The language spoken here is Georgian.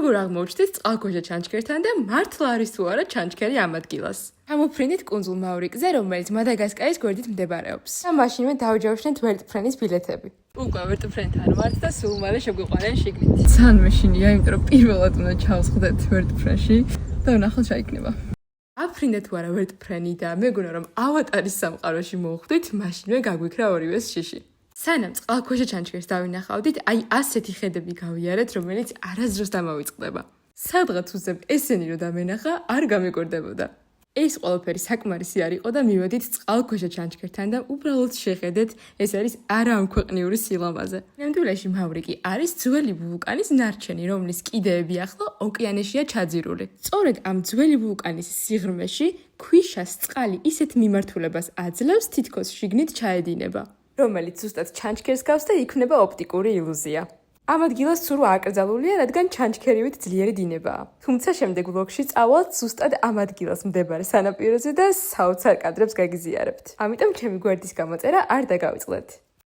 როგორ აღმოჩნდით წყალქვეშა ჩანჩქერთან და მართლა არის თუ არა ჩანჩქერი ამ ადგილას. Გამოფრინდით კუნძულ მავრიკზე, რომელიც მადაგასკარის გვერდით მდებარეობს. და მაშინვე დავჯავშნეთ ვერტფრენის ბილეთები. უკვე ვერტფრენთან ვართ და სულ მალე შეგვიყვანენ შიგნით. ძალიან მეშინია, იმიტომ რომ პირველად უნდა ჩავსხდეთ ვერტფრენში და ვნახოთ რა იქნება. აფრინდეთ თუ არა ვერტფრენი და მეგონა რომ ავატარის სამყაროში მოვხვდით, მაშინვე გაგვიქრა ორივეს შიში. სანამ წყალქვეშა ჩანჩქერს დავინახავდით, აი ასეთი ხედები გავიარეთ, რომელიც არასდროს დამავიწყდება. სადღაც უცებ ესენი რო დამენახა, არ გამიკვირდებოდა. ეს ყველაფერი საკმარისი არ იყო და მივედით წყალქვეშა ჩანჩქერთან და უბრალოდ შეხედეთ, ეს არის არაამქვეყნიური სილამაზე. ნამდვილად მავრიკი არის ძველი ვულკანის ნარჩენი, რომლის კიდეები ახლა ოკეანეშია ჩაძირული. სწორედ ამ ძველი ვულკანის სიღრმეში ქვიშას წყალი ისეთ მიმართულებას აძლევს, თითქოს შიგნით ჩაედინება, რომელიც ზუსტად ჩანჩქერს გავს და იქმნება ოპტიკური ილუზია. ამ ადგილას სულ აკრძალულია, რადგან ჩანჩქერივით ძლიერი დინებაა. თუმცა შემდეგ ვლოგში წავალთ ზუსტად ამ ადგილას მდებარე სანაპიროზე და საოცარ კადრებს გაგიზიარებთ. ამიტომ ჩემი გვერდის გამოწერა არ დაგავიწყდეთ.